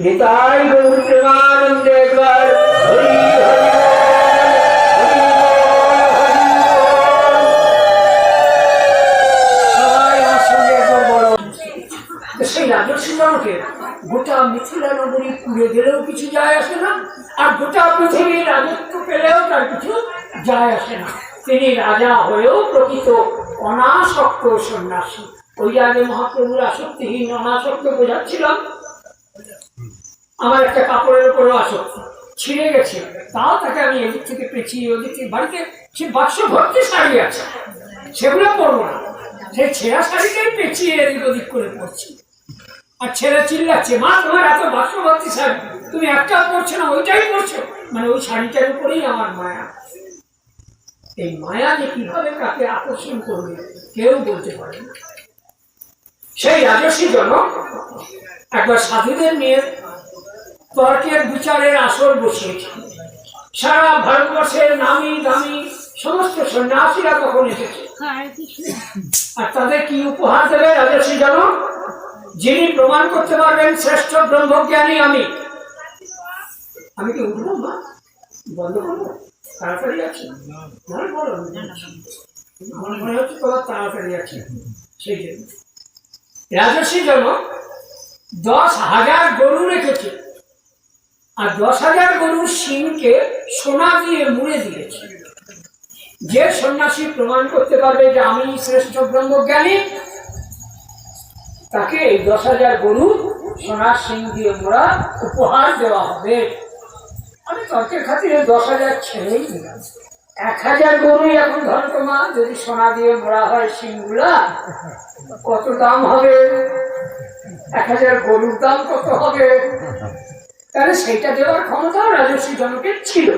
নিতাই গৌর প্রেমানন্দে একবার হরি হরি সবাই আমার সঙ্গে একবার বড়। সেই রাজস্বী জনকে গোটা মিথিলা নগরী পুড়ে গেলেও কিছু যায় আসে না, আর গোটা পৃথিবীর রাজত্ব পেলেও তার কিছু যায় আসে না। তিনি রাজা হয়েও প্রকৃত অনাসক্ত সন্ন্যাসী। ওই আগে মহাপ্রভুর আসক্তিহীন অনাসক্ত বোঝাচ্ছিলাম। আমার একটা কাপড়ের উপরও আসক্তি ছিঁড়ে গেছে, তাও তাকে আমি এদিক থেকে পেঁচিয়ে ওদিক থেকে, বাড়িতে সে বাক্স ভর্তি শাড়ি আছে, সেগুলো পরবো না, সেই ছেঁড়া শাড়িটাই পেঁচিয়ে এদিক ওদিক করে পড়ছি। আর ছেলে চিল্লাচ্ছে, মা তোমার এত বাক্স ভর্তি শাড়ি, তুমি একটাও পরছো না, ওইটাই পরছো। মানে ওই শাড়িটার উপরেই আমার মায়া। এই মায়া যে কিভাবে কাকে আকর্ষণ করবে কেউ বলতে পারে না। সেই রাজস্বী জনক একবার সাধুদের নিয়ে তর্কের বিচারের আসর বসিয়েছে। সারা ভারতবর্ষের নামি দামি সমস্ত সন্ন্যাসীরা তখন এসেছে। আর তাদের কি উপহার দেবে রাজস্বী জনক? যিনি প্রমাণ করতে পারবেন শ্রেষ্ঠ ব্রহ্মজ্ঞানী আমি। আমি কি উঠবো মা? বন্ধ করবো? তাড়াতাড়ি আছে? মনে হচ্ছে তোমার তাড়াতাড়ি আছে। সেই জন্য রাজস্বী জনক 10,000 গরু রেখেছে, আর 10,000 গরুর শিংকে সোনা দিয়ে মুড়ে দিয়েছে। যে সন্ন্যাসী প্রমাণ করতে পারবে যে আমি শ্রেষ্ঠ ব্রহ্মজ্ঞানী, তাকে এই 10,000 গরু সোনার শিং দিয়ে মোড়া উপহার দেওয়া হবে। আমি তর্কের খাতিরে 10,000 ছেড়েই দিলাম। 1,000 গরুই এখন ধরো তোমার, যদি সোনা দিয়ে মোড়া হয় শিংগুলা, কত দাম হবে? 1,000 গরুর দাম কত হবে? তাহলে সেইটা দেওয়ার ক্ষমতাও রাজস্বী জনকের ছিল।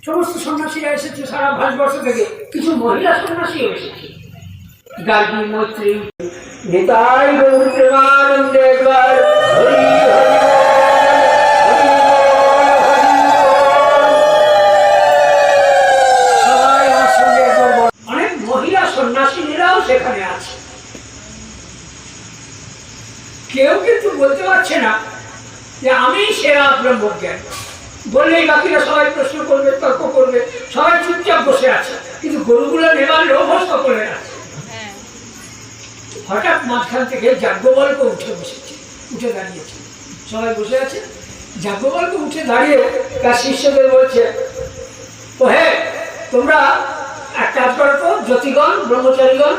সমস্ত সন্ন্যাসীরা এসেছে সারা ভারতবর্ষ থেকে, কিছু মহিলা সন্ন্যাসী এসেছে। গার্গী, মৈত্রী, নিতাই গৌর প্রেমানন্দে একবার হরি হরি। সবাই আমার সঙ্গে একবার অনেক মহিলা সন্ন্যাসীরাও সেখানে আছে। কেউ কিন্তু বলতে পারছে না যে আমি সেরা ব্রহ্মজ্ঞানী। বললেই বাকিরা সবাই প্রশ্ন করবে, তর্ক করবে, সবাই চুপচাপ বসে আছে, কিন্তু গরুগুলো নেবার লোভ সকলের আছে। হঠাৎ মাঝখান থেকে যাজ্ঞবল্ক্য উঠে দাঁড়িয়েছে। সবাই বসে আছে, যাজ্ঞবল্ক্য উঠে দাঁড়িয়ে তার শিষ্যদের বলছে, ও হে, তোমরা এক কাজ করো তো, জ্যোতিগণ, ব্রহ্মচারীগণ,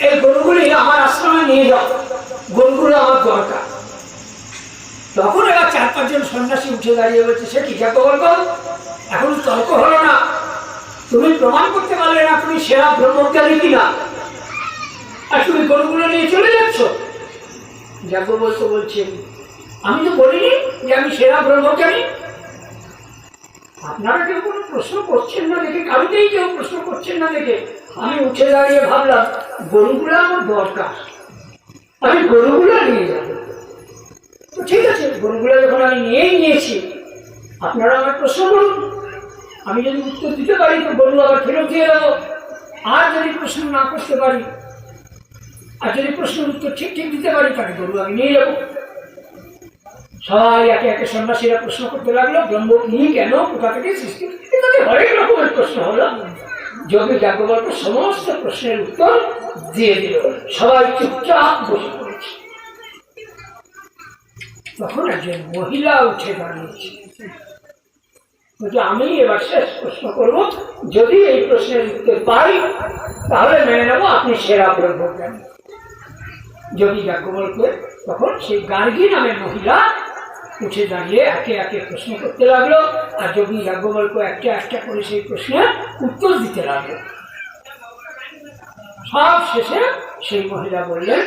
এই গরুগুলি আমার আশ্রমে নিয়ে যাও, গরুগুলো আমার দরকার। তখন এবার 4-5 জন সন্ন্যাসী উঠে দাঁড়িয়ে বলছে, সে কি যাজ্ঞবল্ক্য, এখন তর্ক হলো না, তুমি প্রমাণ করতে পারলে না তুমি সেরা ব্রহ্মজ্ঞানী কিনা, আর তুমি গরুগুলো নিয়ে চলে যাচ্ছ। যাজ্ঞবল্ক্য বলছেন, আমি তো বলিনি যে আমি সেরা ব্রহ্মজ্ঞানী। আপনারা কেউ কোনো প্রশ্ন করছেন না দেখে, কারোতেই কেউ প্রশ্ন করছেন না দেখে আমি উঠে দাঁড়িয়ে ভাবলাম গরুগুলো আমার দরকার, আমি গরুগুলো নিয়ে যাব। তো ঠিক আছে, গরুগুলো যখন আমি নিয়েই নিয়েছি, আপনারা আমার প্রশ্ন করুন, আমি যদি উত্তর দিতে পারি তো গরু আবার ফেরত দিয়ে দেবো, আর যদি প্রশ্ন না করতে পারি, আর যদি প্রশ্নের উত্তর ঠিক ঠিক দিতে পারি, তাহলে গরু আমি নিয়ে যাবো। সবাই একে একে সন্ন্যাসীরা প্রশ্ন করতে লাগলো, ব্রহ্ম কি, কেন, কোথা থেকে সৃষ্টি, এটাতে অনেক রকমের প্রশ্ন হলো। যোগী যাজ্ঞবল্ক্য সমস্ত প্রশ্নের উত্তর দিয়ে দিল। সবাই চুপচাপ বসে পড়েছে। তখন একজন মহিলা উঠে দাঁড়িয়েছে, বলছে, আমি এবার শেষ প্রশ্ন করবো, যদি এই প্রশ্নের উত্তর পাই তাহলে মেনে নেবো আপনি সেরা ব্রহ্মজ্ঞানী। যোগী যাজ্ঞবল্ক্য তখন সেই গার্গী নামের মহিলা উঠে দাঁড়িয়ে একে একে প্রশ্ন করতে লাগলো, আর যোগী যাজ্ঞবল্ক্য একটা একটা করে সেই প্রশ্নের উত্তর দিতে লাগলো। সব শেষে সেই মহিলা বললেন,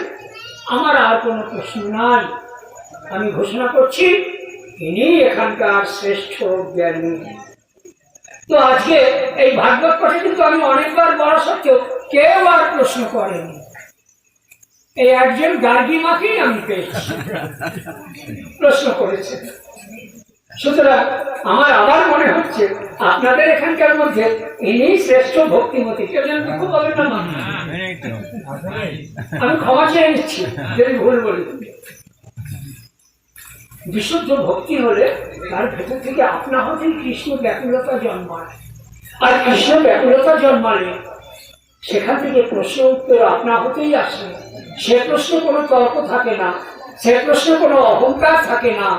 আমার আর কোনো প্রশ্ন নাই, আমি ঘোষণা করছি ইনি এখানকার শ্রেষ্ঠ জ্ঞানী। তো আজকে এই ভাগবত পাঠে কিন্তু আমি অনেকবার বলা সত্ত্বেও কেউ আর প্রশ্ন করেনি। এই একজন গার্গী মাকেই আমি পেয়েছি প্রশ্ন করেছে। সুতরাং আমার আবার মনে হচ্ছে আপনাদের এখানকার মধ্যে ইনি শ্রেষ্ঠ ভক্তিমতী। কেউ যেন দুঃখ পাবেন না, আমি ক্ষমা চেয়ে নিচ্ছি যদি ভুল বলি। বিশুদ্ধ ভক্তি হলে তার ভেতর থেকে আপনা হতেই কৃষ্ণ ব্যাকুলতা জন্মায়। আর কৃষ্ণ ব্যাকুলতা জন্মালে সেখান থেকে প্রশ্ন উত্তর আপনা হতেই আসে। সে প্রশ্নে কোনো তর্ক থাকে না, সে প্রশ্নে কোনো অহংকার থাকে না।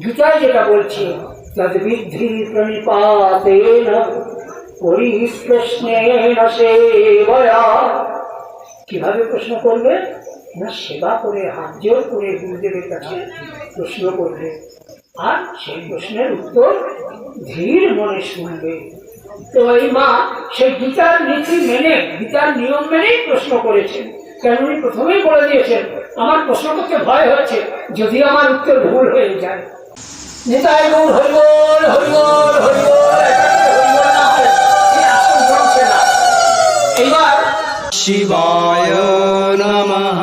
গীতায় যেটা বলছে, তদ্বিদ্ধি প্রণিপাতেন পরিপ্রশ্নেন সেবয়া। কিভাবে প্রশ্ন করবে না? সেবা করে, হাত জোর করে গুরুদেবের কাছে প্রশ্ন করবে, আর সেই প্রশ্নের উত্তর ধীর মনে শুনবে। তো এই মা সেই গীতার নীতি মেনে, গীতার নিয়ম মেনেই প্রশ্ন করেছেন। কেন উনি প্রথমেই বলে দিয়েছেন, আমার প্রশ্ন করতে ভয় হচ্ছে, যদি আমার উত্তর ভুল হয়ে যায়। নিতাই গৌর হরিবল হরিবল হরিবল। এইবার শিবায় নমঃ।